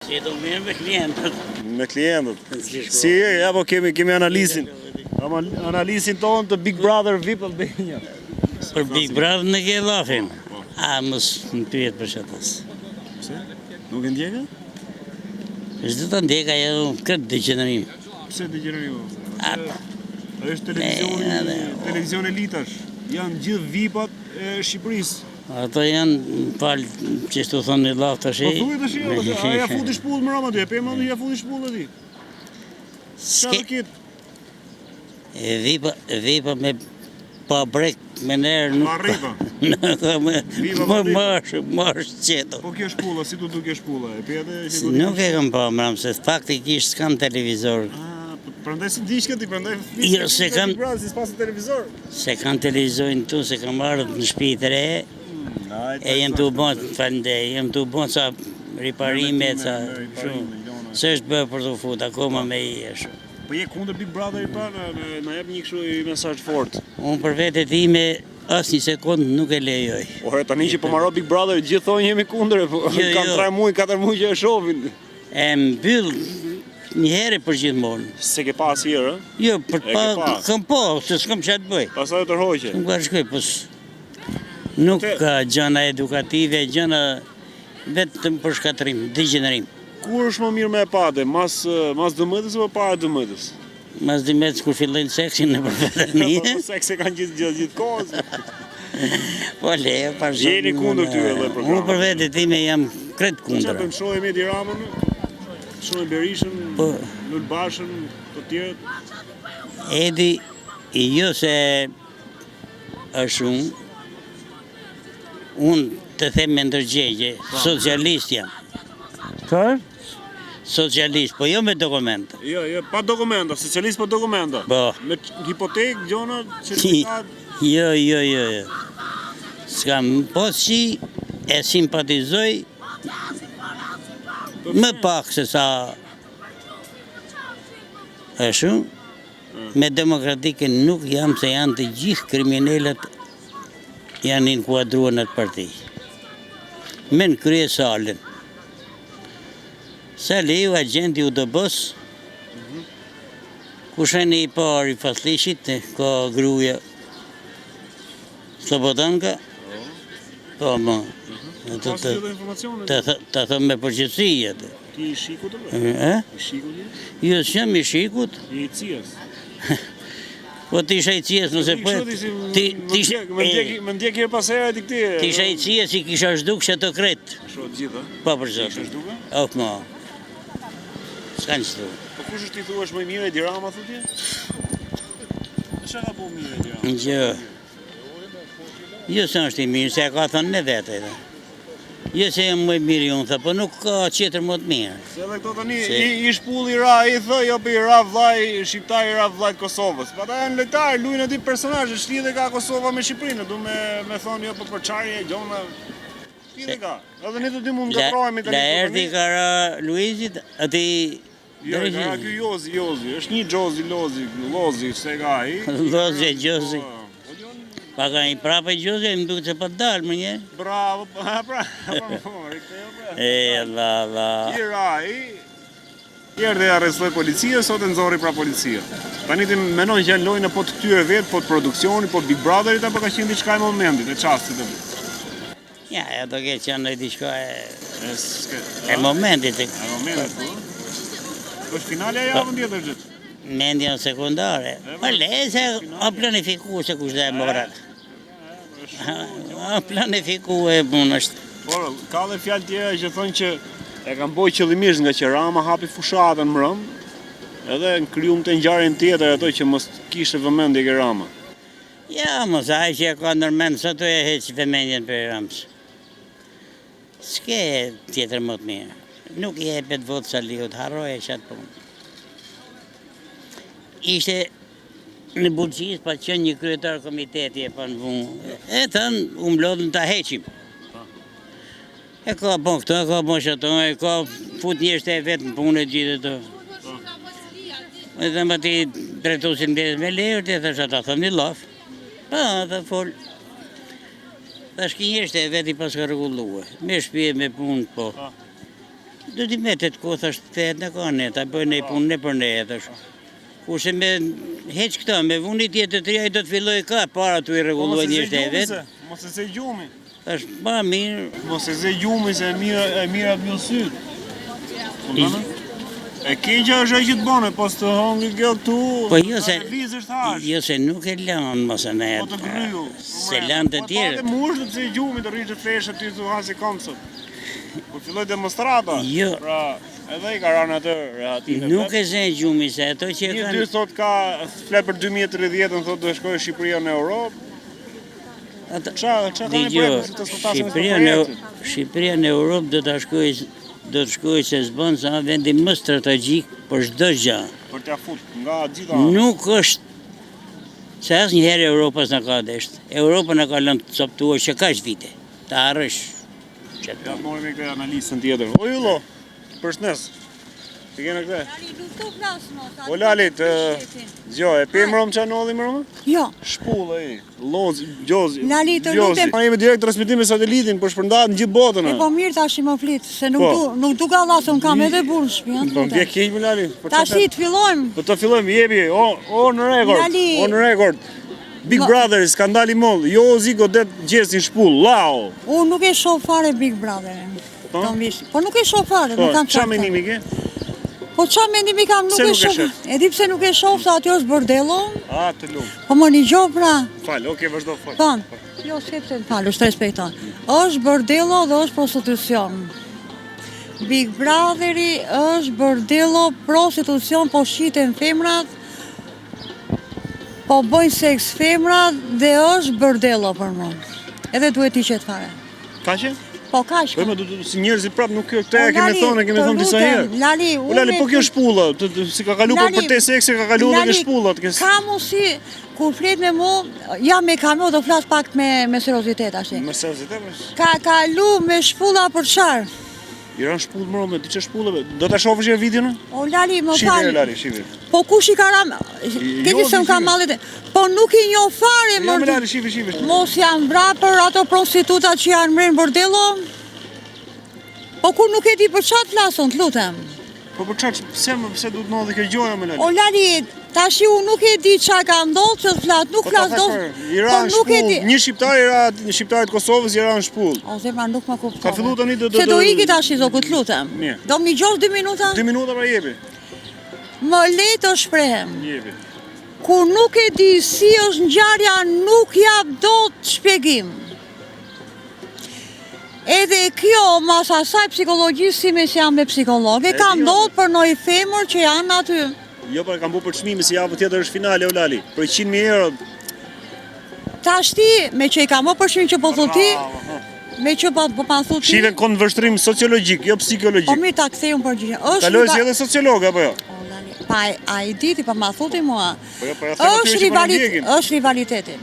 Si do mirë me klientët. Me klientët. Si ja po kemi analizin. Analizin tonë të Big Brother VIP Albania. Për Big Brother në ke lafim. Mos më pyet për çatës. Pse? Nuk e ndjeka? Çdo ta ndjeka ajo këtë degenerim. Pse degenerim? Atë. Është televizion elitash. Janë gjithë VIP-at e Shqipërisë. Ato janë falë që shtu thonë një lafë të shi. Po thuj të shi, a ja futi shpullë më rama ty, e pe më ja futi shpullë aty. Qa këtë? Vipa me pa brek me nërë nuk... Pa ripa? Marsh qeto. Po kjo shpulla, si tu kjo shpulla? Nuk e kam pa më ramë, se faktikisht s'kam televizor. Prandaj si dishke ti, prandaj se kam... si s'pasë televizor? Se kam televizojnë tu, se kam ardhë në shtëpi të re, e jem të u bon, falendej, jem të u bon sa riparime, sa shumë. Se është bërë për të fut, akoma me i e shumë. Po je kundër Big Brother i parë, na jep një kështu mesazh fort. Unë për vete time, asë një sekundë nuk e lejoj. Ore, tani që po marrë Big Brother, gjithë thonë jemi kundër, kam 3 muaj, 4 muaj që e shohin. E mbyll një herë për gjithmonë. Se ke pas herë, jo, për pa, kam po, se s'kam që të bëj. Pasaj të rhoqe. Nuk ka shkoj, pës nuk ka gjana edukative, gjana vetëm për shkatërim, degenerim. Kur është më mirë me e pate, mas 12 apo para 12? Mas 12 kur fillojnë seksin në përvetëni. Po seksi kanë gjithë kohës. Po le, për shumë. Jeni kundër ty edhe programit. Unë për vete time jam kretë kundër. Qa bëjmë shohim Edi Ramën, shohim Berishën, Lulbashën, të tjerët? Edi, jo se është unë të them me ndërgjegje, socialist jam. Qërë? Socialist, po jo me dokumenta. Jo, pa dokumenta, socialist pa dokumenta. Po. Me hipotek, gjona, certifikat? Jo. S'kam, po si e simpatizoj më pak se sa e shumë, me demokratike nuk jam se janë të gjithë kriminalet janë inkuadruar në të parti. Me në krye salën. Sa leju agenti u dëbës, kushen i pari faslishit, ka gruja Slobodanka, po më, të thëmë me përgjithësia. Ti i shikut të bërë? I shikut i? Jo, s'jam i shikut. I cijas? Po ti isha i cijas, nëse për... Me ndjek e pasera e ti këti... Ti isha i cijas, i kisha shduk që të kretë. Sho të gjitha? Po për zotë. Kisha shduka? Ok, ma. S'ka një shtu. Po kush është ti thua është më mirë Edi Rama, thutje? Qa ka po mirë Edi Rama? Jo. Jo se është i mirë, se e ka thënë në vete. Jo se jam më i mirë unë, thë, po nuk ka qetër më të mirë. Se edhe këto tani, i shpull i ra, i thë, jo për i ra vlaj, shqiptar i ra vlajt Kosovës. Pa ta janë lejtarë, lujnë ati personajë, shlidhe ka Kosova me Shqiprinë, du me thonë jo për përqarje, gjona... Shlidhe ka, edhe një të ti mund nga trojemi të një të të një. La erdi ka ra Luizit, ati... Jo, ka ra kjo Jozi, është një Lozi, se ka i... Lozi. Pa ka i prapë i Gjozi, më duke që pa dalë më një. Bravo, Allah. I rai, i erdhe arrestoj policia, sot e nëzori pra policia. Tani ti menon që janë lojnë po të këtyre vetë, po të produksioni, po të Big Brotherit, apo ka qenë diçka e momentit, e qastit e vetë? Ja, e do ke qenë diçka e momentit. E momentit, po? është finale a javën tjetër gjithë? Mendja sekundare. Po le se a planifiku se kush dhe e morat. A planifiku e punë është. Por, ka dhe fjalë tjera që thonë që e kam boj qëllimisht nga që Rama hapi fushatën më rëm, edhe në kryum të ngjarjen tjetër ato që mos kishte vëmendje ke Rama. Ja, mos ai që e ka nërmend, sa të e heq vëmendjen për Ramës. S'ke tjetër më të mirë. Nuk i jepet votë Saliut, harroje qatë punë. Ishte në Bulqis, pa qenë një kryetar komiteti e pa në punë. E thënë, u mblodhën të heqim. E ka bon këto, e ka bon shëto, e ka fut njështë e vetë në punë e gjithë të. E dhe më ti drejtusin me lejër, të thështë ata thëmë një lafë. Pa, dhe folë. Dhe shki njështë e vetë i pas ka regulluë. Me shpje, me punë, po. Do t'i metet ku thash kthehet në kanë, ta bëjnë një punë për ne thash. Kurse me heq këta, me vuni tjetër të ai do të filloj ka para tu i rregulloj njështë e vetë. Mos e ze gjumi. Thash, ba mirë. Mos e ze gjumi se e mira të mjë syt. E keqja është që të bane, pas të hongri kjo këtu, jo se nuk e lanë mos e ne. Po të gryu. Se lanë të tjerë. Po të mush të ze gjumi të rrishtë të feshë ty të hasi komësët. Po filloj demonstrata. Jo. Pra, edhe i ka ranë atë rehatin. Nuk e ze gjumi se ato që e kanë... Një dy thot ka, flet për 2030, thot do shkojë Shqipëria në Europë. Qa ka një projekte që të sotasën e Shqipëria në Europë do të shkojë se zbën sa vendi më strategjik për çdo gjë. Për t'ja fut nga gjitha. Nuk është se asnjëherë Europës na ka desht. Europa na ka lënë të coptuar që kaq vite. Ta harrosh. Ja morim me këtë analizën tjetër. O Yllo, përshëndes. Ti kene këtë? O Lali, zjo, e pe mërëm që anodhi mërëm? Jo. Shpullë e, lozi, gjozi. Lali, të lutem. Ma jemi direkt transmitim me satelitin, për shpërndat në gjithë botën. E po mirë tash i më flit, se nuk du ka lasë, unë kam edhe burë në shpion. Po vje keq me Lali. Tash i të fillojmë. Po të fillojmë, jebi, o në rekord. Lali. O në rekord. Big Brother, skandali moll, jo zi godet gjesin shpull, lao. Unë nuk e shoh fare Big Brother. Po nuk e shoh fare, nuk kam qa menimi ke? Po qa mendimi kam nuk e shoh. E di pse nuk e shoh, se aty është bordello. A, të lumë. Po më një gjo pra. Falë, oke, vazhdo falë. Thon, jo s'ke pse të falë, është respekton. Është bordello dhe është prostitucion. Big Brotheri është bordello, prostitucion, po shiten femrat, po bojnë seks femrat dhe është bordello për mua. Edhe duhet i qetë fare. Ka që? Po kaq. Po si njerëzit prap nuk kjo këtë kemi thonë disa herë. Lali, po kjo shpulla, si ka kalu për te seksi, ka kalu edhe shpullat. Ka mosi, kur flet me mu, jam me kamio, do flas pak me seriozitet ashtë. Me seriozitet? Ka kalu me shpulla për qarë. I ranë shpullë më rome, ti që shpullëve, do të shofësh e videon? O Lali, më falë. Shive, Lali, shive. Po kush i ka ramë, këti se më ka malit, po nuk i njo fare, më Lali, shive. Mos janë vra për ato prostituta që janë mërën bordello? Po kur nuk e di për qatë flason, të lutem. Po për qatë, pse du të në dhe kjo gjoja me Lali? O Lali, tashi unë nuk e di qa ka ndollë që të flasë, nuk flasë do... Po nuk e di. Një shqiptarit Kosovës i ranë shpull. O zemra nuk më kuptove. Ka fillu të një Se do iki tashi zoku të lutem. Do më gjosh 2 minuta? 2 minuta pra jebi. Më le të shprehem. Jebi. Kur nuk e di si është ngjarja, nuk jap dot shpjegim. Edhe kjo, mas asaj psikologjisë si me që jam me psikologe, kam ndodhur për një femër që janë aty. Jo, për kam bu për çmimi si javë tjetër është finale, o Lali, për 100.000 euro. Tash ti, me që i kam më për çmim që po thotë ti, me që po pa thotë ti. Shiven kon vështrim sociologjik, jo psikologjik. Po mi ta kthejun përgjigje. Kaloj si edhe sociolog apo jo? Pa a i diti, pa ma thotë mua. Po jo, po ja them aty që po ndjekin. Është rivaliteti.